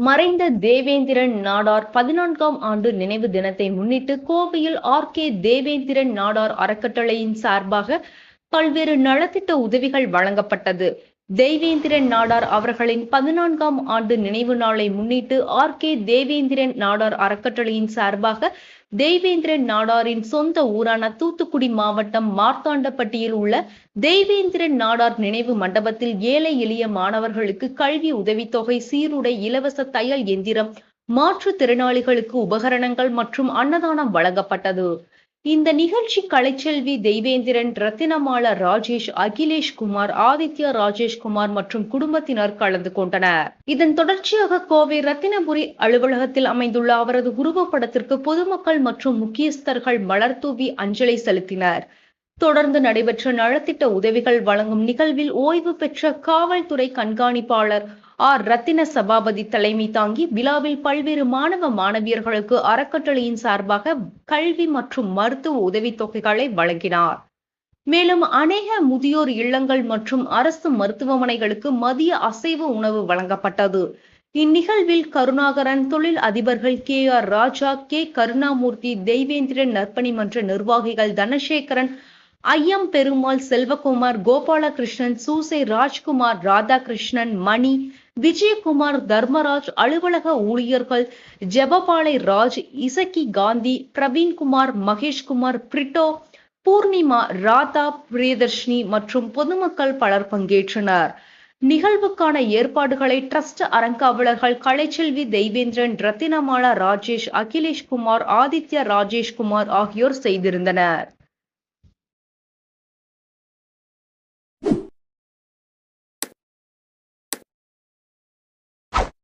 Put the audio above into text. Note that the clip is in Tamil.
மறைந்த தேவேந்திரன் நாடார் 14ஆம் ஆண்டு நினைவு தினத்தை முன்னிட்டு கோவையில் ஆர்.கே. தேவேந்திரன் நாடார் அறக்கட்டளையின் சார்பாக பல்வேறு நலத்திட்ட உதவிகள் வழங்கப்பட்டது. தேவேந்திரன் நாடார் அவர்களின் 14ஆம் ஆண்டு நினைவு நாளை முன்னிட்டு ஆர்.கே. தேவேந்திரன் நாடார் அறக்கட்டளையின் சார்பாக தேவேந்திரன் நாடாரின் சொந்த ஊரான தூத்துக்குடி மாவட்டம் மார்த்தாண்டப்பட்டியில் உள்ள தேவேந்திரன் நாடார் நினைவு மண்டபத்தில் ஏழை எளிய மாணவர்களுக்கு கல்வி உதவித்தொகை, சீருடை, இலவச தையல் எந்திரம், மாற்றுத்திறனாளிகளுக்கு உபகரணங்கள் மற்றும் அன்னதானம் வழங்கப்பட்டது. இந்த நிகழ்ச்சி கலைச்செல்வி தேவேந்திரன், ரத்தினமாலா ராஜேஷ், அகிலேஷ் குமார், ஆதித்யா ராஜேஷ்குமார் மற்றும் குடும்பத்தினர் கலந்து கொண்டனர். இதன் தொடர்ச்சியாக கோவை ரத்தினபுரி அலுவலகத்தில் அமைந்துள்ள அவரது உருவப்படத்திற்கு பொதுமக்கள் மற்றும் முக்கியஸ்தர்கள் மலர் தூவி அஞ்சலி செலுத்தினர். தொடர்ந்து நடைபெற்ற நலத்திட்ட உதவிகள் வழங்கும் நிகழ்வில் ஓய்வு பெற்ற காவல்துறை கண்காணிப்பாளர் ஆர். ரத்தின சபாபதி தலைமை தாங்கி விழாவில் பல்வேறு மாணவ மாணவியர்களுக்கு அறக்கட்டளையின் சார்பாக கல்வி மற்றும் மருத்துவ உதவித்தொகைகளை வழங்கினார். மேலும் அநேக முதியோர் இல்லங்கள் மற்றும் அரசு மருத்துவமனைகளுக்கு மதிய அசைவ உணவு வழங்கப்பட்டது. இந்நிகழ்வில் கருணாகரன், தொழில் அதிபர்கள் கே. ஆர். ராஜா, கே. கருணாமூர்த்தி, தேவேந்திரன் நற்பணி மன்ற நிர்வாகிகள் தனசேகரன், ஐயம் பெருமாள், செல்வகுமார், கோபாலகிருஷ்ணன், சூசை ராஜ்குமார், ராதாகிருஷ்ணன், மணி, விஜயகுமார், தர்மராஜ், அலுவலக ஊழியர்கள் ஜெபபாளை ராஜ், இசக்கி காந்தி, பிரவீன்குமார், மகேஷ்குமார், பிரிட்டோ, பூர்ணிமா, ராதா, பிரியதர்ஷினி மற்றும் பொதுமக்கள் பலர் பங்கேற்றனர். நிகழ்வுக்கான ஏற்பாடுகளை டிரஸ்ட் அறங்காவலர்கள் கலைச்செல்வி தேவேந்திரன், ரத்தினமாலா ராஜேஷ், அகிலேஷ் குமார், ஆதித்யா ராஜேஷ்குமார் ஆகியோர் செய்திருந்தனர்.